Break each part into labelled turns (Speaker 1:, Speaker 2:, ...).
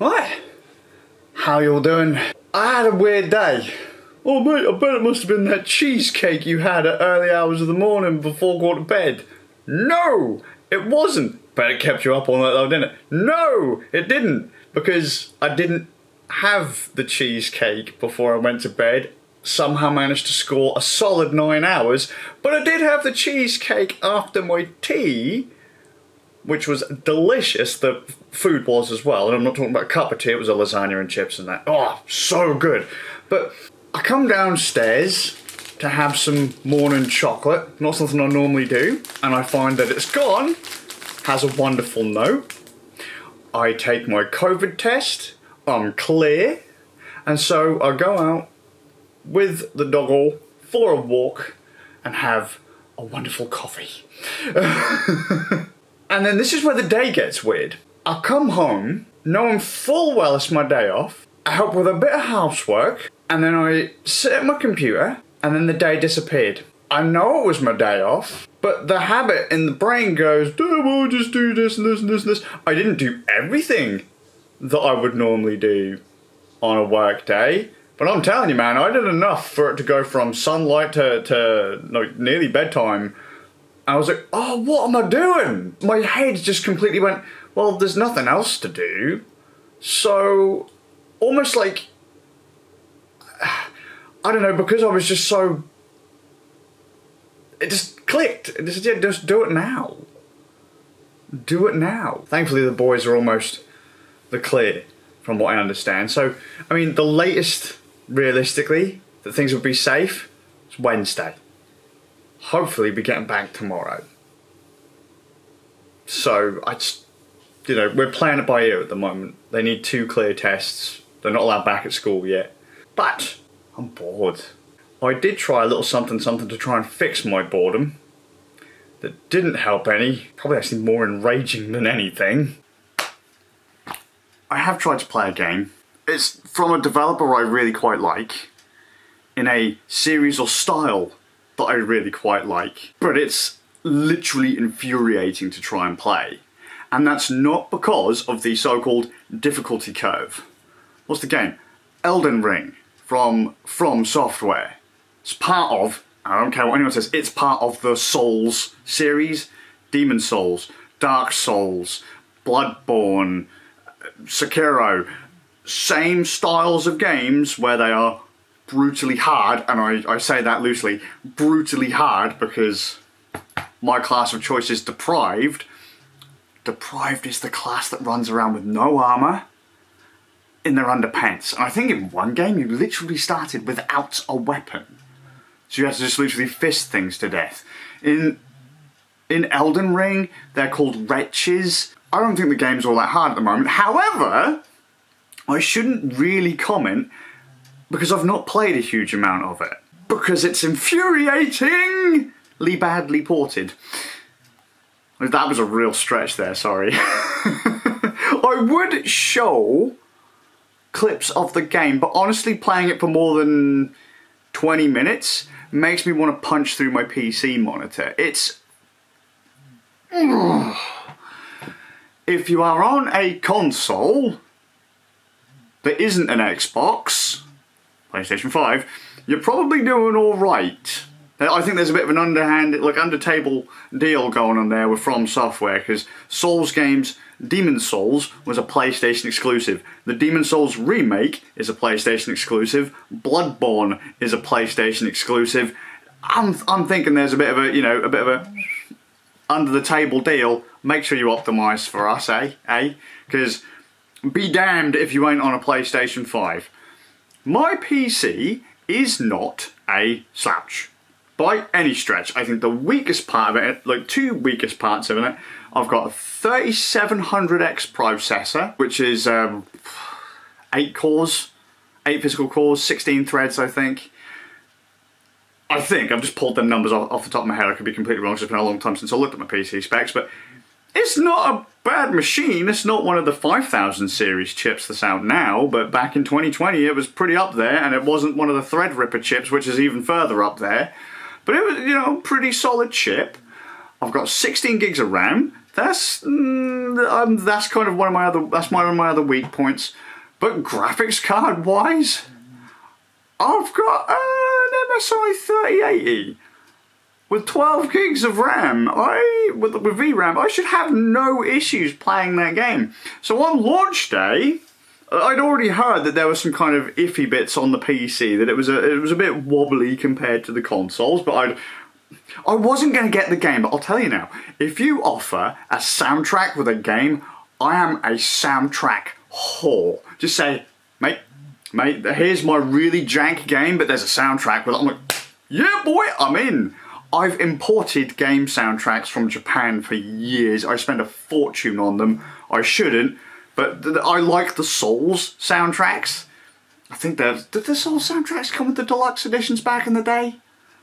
Speaker 1: What? How y'all doing? I had a weird day. Oh mate, I bet it must have been that cheesecake you had at early hours of the morning before going to bed. No, it wasn't. But it kept you up all night though, didn't it? No, it didn't. Because I didn't have the cheesecake before I went to bed. Somehow managed to score a solid 9 hours. But I did have the cheesecake after my tea, which was delicious. The food was as well. And I'm not talking about a cup of tea, it was a lasagna and chips and that. Oh, so good. But I come downstairs to have some morning chocolate, not something I normally do, and I find that it's gone, has a wonderful note. I take my COVID test, I'm clear, and so I go out with the doggle for a walk and have a wonderful coffee. And then this is where the day gets weird. I come home, knowing full well it's my day off, I help with a bit of housework, and then I sit at my computer, and then the day disappeared. I know it was my day off, but the habit in the brain goes, oh, I'll just do this and this and this and this. I didn't do everything that I would normally do on a work day, but I'm telling you, man, I did enough for it to go from sunlight to like nearly bedtime. I was like, oh, what am I doing? My head just completely went, well, there's nothing else to do. So, almost like, I don't know, because I was just so, it just clicked. It just, yeah, just do it now. Do it now. Thankfully, the boys are almost the clear, from what I understand. So, I mean, the latest, realistically, that things would be safe, is Wednesday. Hopefully be getting back tomorrow. So, I just, you know, we're playing it by ear at the moment. They need 2 clear tests. They're not allowed back at school yet. But I'm bored. I did try a little something to try and fix my boredom. That didn't help any. Probably actually more enraging than anything. I have tried to play a game. It's from a developer I really quite like. In a series or style that I really quite like. But it's literally infuriating to try and play. And that's not because of the so-called difficulty curve. What's the game? Elden Ring from Software. It's part of, I don't care what anyone says, it's part of the Souls series. Demon Souls, Dark Souls, Bloodborne, Sekiro. Same styles of games where they are brutally hard, and I say that loosely, brutally hard because my class of choice is Deprived. Deprived is the class that runs around with no armour in their underpants. And I think in one game you literally started without a weapon. So you had to just literally fist things to death. In Elden Ring, they're called Wretches. I don't think the game's all that hard at the moment. However, I shouldn't really comment because I've not played a huge amount of it. Because it's infuriatingly badly ported. That was a real stretch there, sorry. I would show clips of the game, but honestly playing it for more than 20 minutes makes me want to punch through my PC monitor. It's... If you are on a console that isn't an Xbox, PlayStation 5, you're probably doing alright. I think there's a bit of an underhand, like under-table deal going on there with From Software, because Souls games, Demon Souls was a PlayStation exclusive. The Demon Souls remake is a PlayStation exclusive. Bloodborne is a PlayStation exclusive. I'm thinking there's a bit of a, you know, a bit of a under-the-table deal. Make sure you optimise for us, eh? Because be damned if you ain't on a PlayStation 5. My PC is not a slouch. By any stretch. I think the weakest part of it, like 2 weakest parts of it, I've got a 3700X processor, which is 8 cores, 8 physical cores, 16 threads, I think. I've just pulled them numbers off the top of my head. I could be completely wrong, it's been a long time since I looked at my PC specs, but it's not a bad machine. It's not one of the 5000 series chips that's out now, but back in 2020 it was pretty up there, and it wasn't one of the Threadripper chips, which is even further up there. But it was, you know, pretty solid chip. I've got 16 gigs of RAM, That's kind of one of my other weak points. But graphics card wise, I've got an MSI 3080 with 12 gigs of RAM. With VRAM, I should have no issues playing that game. So on launch day, I'd already heard that there were some kind of iffy bits on the PC, that it was a bit wobbly compared to the consoles, but I wasn't going to get the game, but I'll tell you now, if you offer a soundtrack with a game, I am a soundtrack whore. Just say, mate, here's my really jank game, but there's a soundtrack with it. I'm like, yeah boy, I'm in. I've imported game soundtracks from Japan for years. I spend a fortune on them. I shouldn't, but I like the Souls soundtracks. I think did the Souls soundtracks come with the deluxe editions back in the day?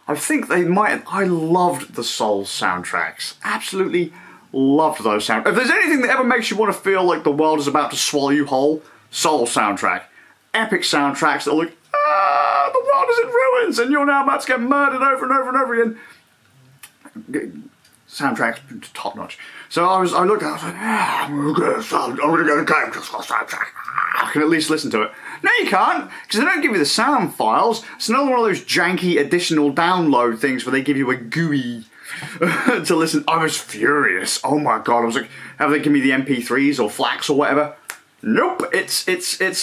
Speaker 1: I think they might. I loved the Souls soundtracks. Absolutely loved those soundtracks. If there's anything that ever makes you want to feel like the world is about to swallow you whole, Souls soundtrack. Epic soundtracks that are like, the world is in ruins and you're now about to get murdered over and over and over again. Soundtracks, top notch. So I looked at it, I was like, I'm gonna get a game just for soundtrack. I can at least listen to it. No, you can't, because they don't give you the sound files. It's another one of those janky additional download things where they give you a GUI to listen. I was furious. Oh my god, I was like, have they given me the MP3s or FLACs or whatever? Nope, it's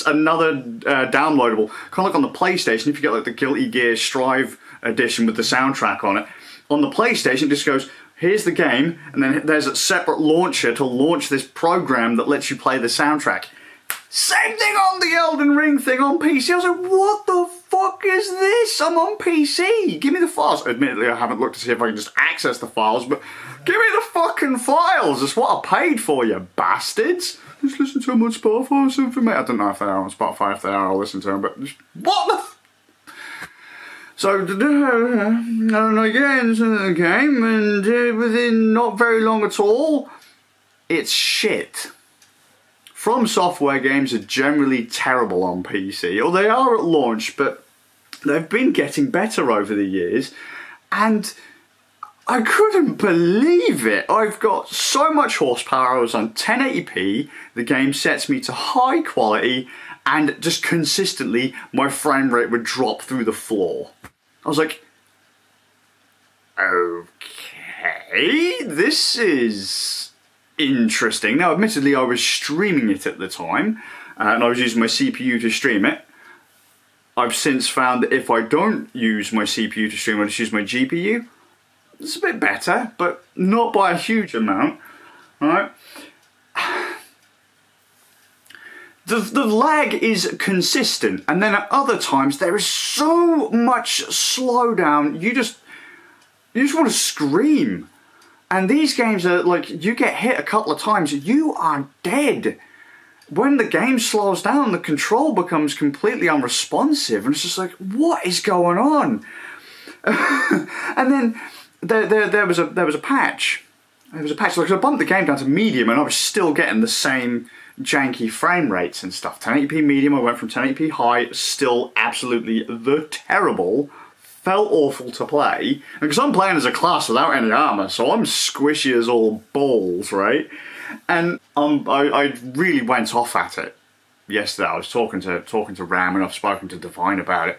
Speaker 1: another downloadable. Kind of like on the PlayStation, if you get like the Guilty Gear Strive edition with the soundtrack on it. On the PlayStation, it just goes, here's the game, and then there's a separate launcher to launch this program that lets you play the soundtrack. Same thing on the Elden Ring thing on PC. I was like, what the fuck is this? I'm on PC. Give me the files. Admittedly, I haven't looked to see if I can just access the files, but give me the fucking files. It's what I paid for, you bastards. Just listen to them on Spotify or something, mate. I don't know if they are on Spotify. If they are, I'll listen to them, but just, what the So, I don't know, get into the game, and within not very long at all, it's shit. From Software games are generally terrible on PC, or they are at launch, but they've been getting better over the years, and I couldn't believe it. I've got so much horsepower. I was on 1080p, the game sets me to high quality, and just consistently my frame rate would drop through the floor. I was like, okay, this is interesting. Now, admittedly, I was streaming it at the time, and I was using my CPU to stream it. I've since found that if I don't use my CPU to stream, I just use my GPU. It's a bit better, but not by a huge amount, alright? The lag is consistent, and then at other times there is so much slowdown, you just want to scream. And these games are like, you get hit a couple of times, you are dead. When the game slows down, the control becomes completely unresponsive, and it's just like, what is going on? And then there was a patch. There was a patch, like I bumped the game down to medium, and I was still getting the same janky frame rates and stuff. 1080p medium, I went from 1080p high, still absolutely the terrible. Felt awful to play, and because I'm playing as a class without any armor, so I'm squishy as all balls, right? And I really went off at it yesterday. I was talking to Ram, and I've spoken to Divine about it.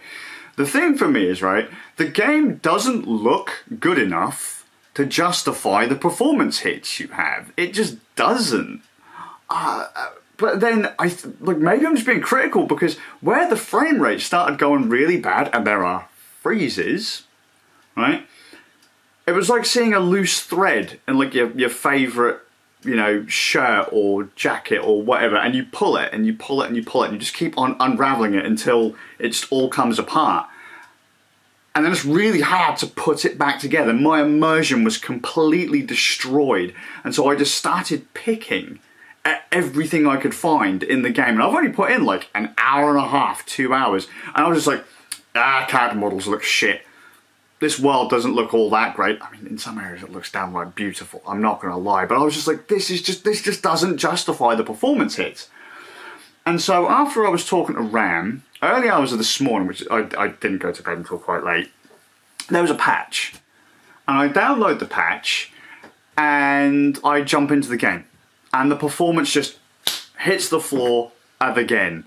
Speaker 1: The thing for me is, right, the game doesn't look good enough to justify the performance hits you have. It just doesn't. But then maybe I'm just being critical, because where the frame rate started going really bad, and there are freezes, right? It was like seeing a loose thread in like your favourite, shirt or jacket or whatever, and you pull it and you pull it and you pull it, and you just keep on unraveling it until it just all comes apart. And then it's really hard to put it back together. My immersion was completely destroyed, and so I just started picking at everything I could find in the game, and I've only put in like an hour and a half, 2 hours, and I was just like, character models look shit. This world doesn't look all that great. I mean, in some areas it looks downright beautiful, I'm not gonna lie, but I was just like, this just doesn't justify the performance hits. And so after I was talking to Ram, early hours of this morning, which I didn't go to bed until quite late, there was a patch, and I download the patch, and I jump into the game. And the performance just hits the floor again.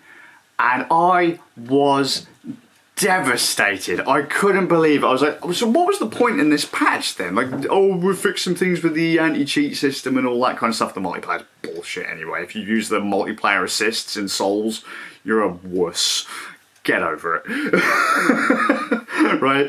Speaker 1: And I was devastated. I couldn't believe it. I was like, so what was the point in this patch then? Like, oh, we're fixing things with the anti-cheat system and all that kind of stuff. The multiplayer's bullshit anyway. If you use the multiplayer assists in Souls, you're a wuss. Get over it. Right?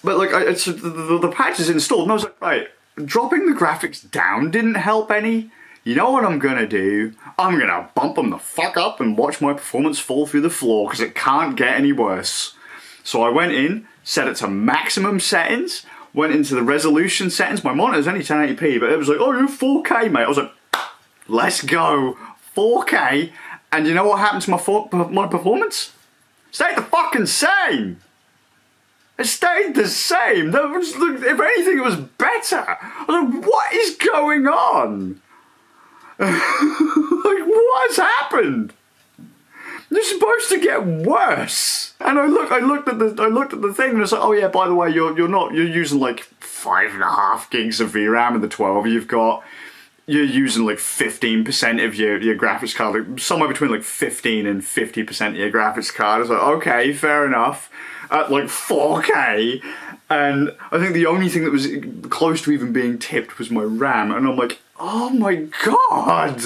Speaker 1: But like, the patch is installed and I was like, right, dropping the graphics down didn't help any. You know what I'm gonna do? I'm gonna bump them the fuck up and watch my performance fall through the floor because it can't get any worse. So I went in, set it to maximum settings, went into the resolution settings. My monitor's only 1080p, but it was like, oh, you're 4K, mate. I was like, let's go, 4K. And you know what happened to my performance? Stayed the fucking same. It stayed the same. That was, if anything, it was better. I was like, what is going on? Like, what's happened? You're supposed to get worse. And I looked at the thing and it's like, oh yeah, by the way, you're using like 5.5 gigs of VRAM in the 12 you're using like 15% of your graphics card, like somewhere between like 15 and 50% of your graphics card. I was like, okay, fair enough. At like 4K. And I think the only thing that was close to even being tipped was my RAM. And I'm like, oh my god!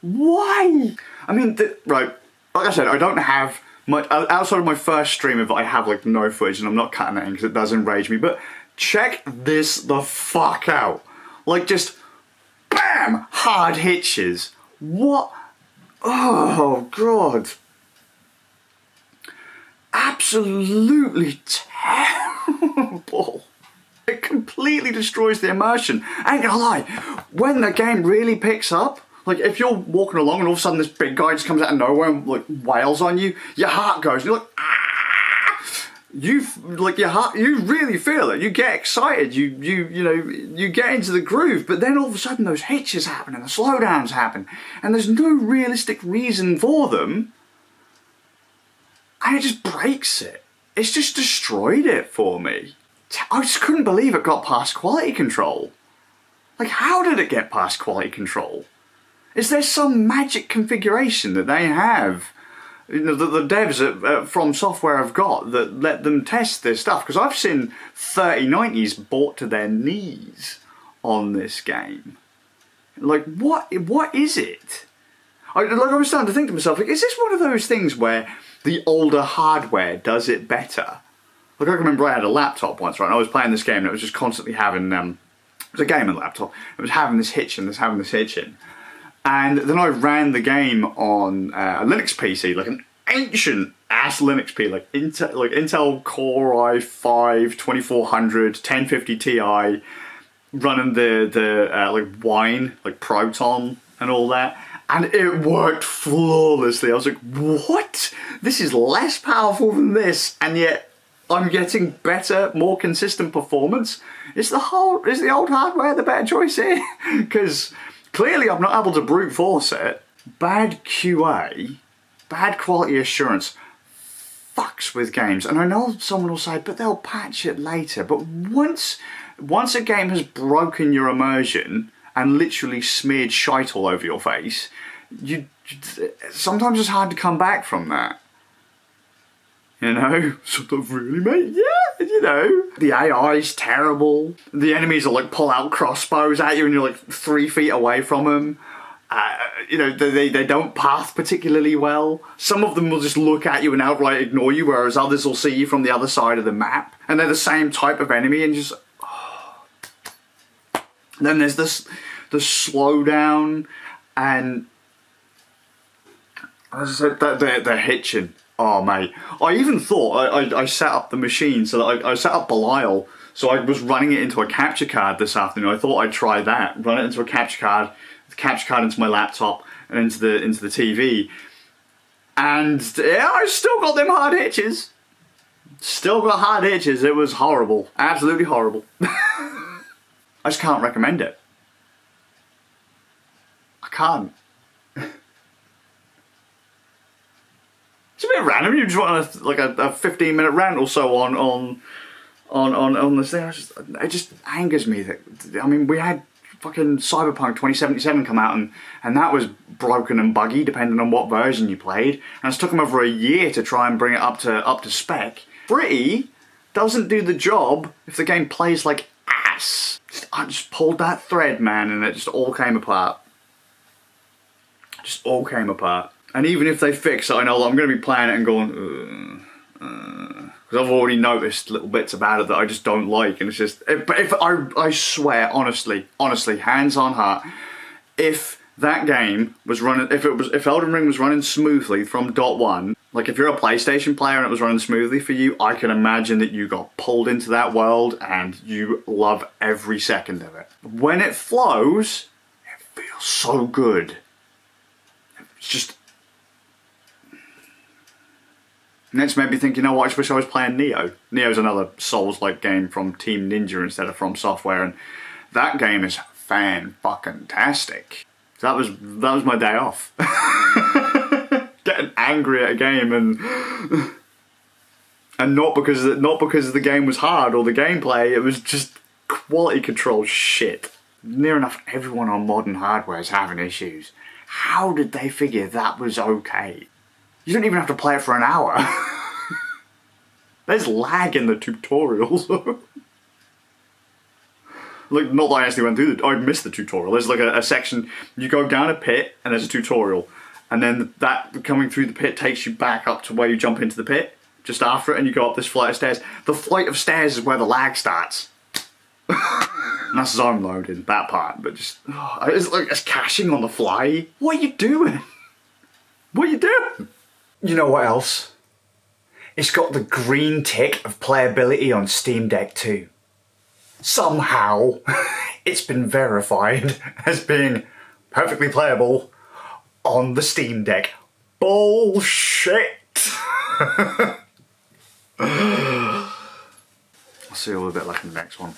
Speaker 1: Why? I mean, right, like I said, I don't have much, outside of my first stream of it, I have like no footage and I'm not cutting it in because it does enrage me, but check this the fuck out. Like just, BAM! Hard hitches. What? Oh god. Absolutely terrible. It completely destroys the immersion. I ain't gonna lie, when the game really picks up, like if you're walking along and all of a sudden this big guy just comes out of nowhere and like wails on you, your heart goes, and you're like, ah! Your heart, you really feel it. You get excited, you get into the groove, but then all of a sudden those hitches happen and the slowdowns happen, and there's no realistic reason for them, and it just breaks it. It's just destroyed it for me. I just couldn't believe it got past quality control. Like, how did it get past quality control? Is there some magic configuration that they have, that the devs at From Software have got that let them test this stuff? Because I've seen 3090s brought to their knees on this game. Like, what is it? I was starting to think to myself, like, is this one of those things where the older hardware does it better? Like, I remember I had a laptop once, right, and I was playing this game and it was just constantly having, it was a gaming laptop, it was having this hitching, and then I ran the game on a Linux PC, like an ancient ass Linux PC, like Intel Core i5 2400 1050 Ti, running the like Wine, like Proton and all that. And it worked flawlessly. I was like, what? This is less powerful than this, and yet I'm getting better, more consistent performance. Is the old hardware the better choice here? Because clearly I'm not able to brute force it. Bad QA, bad quality assurance fucks with games. And I know someone will say, but they'll patch it later. But once a game has broken your immersion and literally smeared shite all over your face, sometimes it's hard to come back from that. You know, sometimes really, mate, yeah, you know. The AI's terrible. The enemies will like pull out crossbows at you and you're like 3 feet away from them. You know, they don't path particularly well. Some of them will just look at you and outright ignore you, whereas others will see you from the other side of the map. And they're the same type of enemy and just, oh. And then there's the slowdown and, as I said, the hitching. Oh mate, I even thought, I set up the machine so that I set up Belial, so I was running it into a capture card this afternoon. I thought I'd try that, run it into a capture card, the capture card into my laptop and into the TV. And yeah, I still got them hard hitches. Still got hard hitches, it was horrible, absolutely horrible. I just can't recommend it. I can't. It's a bit random. You just want like a 15-minute rant or so on on this thing. It just angers me that, I mean, we had fucking Cyberpunk 2077 come out and that was broken and buggy depending on what version you played, and it's took them over a year to try and bring it up to spec. Free doesn't do the job if the game plays like ass. I just pulled that thread, man, and it just all came apart. Just all came apart. And even if they fix it, I know that I'm going to be playing it and going, because I've already noticed little bits about it that I just don't like, and it's just. But if I swear, honestly, hands on heart, if that game was running, if Elden Ring was running smoothly from dot one, like if you're a PlayStation player and it was running smoothly for you, I can imagine that you got pulled into that world and you love every second of it. When it flows, it feels so good. It's just. Next made me think, you know what, I just wish I was playing Neo. Neo's another Souls-like game from Team Ninja instead of From Software, and that game is fan-fucking-tastic. That was my day off. Getting angry at a game and not because the game was hard or the gameplay, it was just quality control shit. Near enough everyone on modern hardware is having issues. How did they figure that was okay? You don't even have to play it for an hour. There's lag in the tutorials. Like, not that I actually went through I missed the tutorial. There's like a section, you go down a pit and there's a tutorial. And then that coming through the pit takes you back up to where you jump into the pit, just after it, and you go up this flight of stairs. The flight of stairs is where the lag starts. And that's as I'm loading, that part, but just, it's like, it's caching on the fly. What are you doing? What are you doing? You know what else? It's got the green tick of playability on Steam Deck too. Somehow, it's been verified as being perfectly playable on the Steam Deck. Bullshit! I'll see you all a bit like in the next one.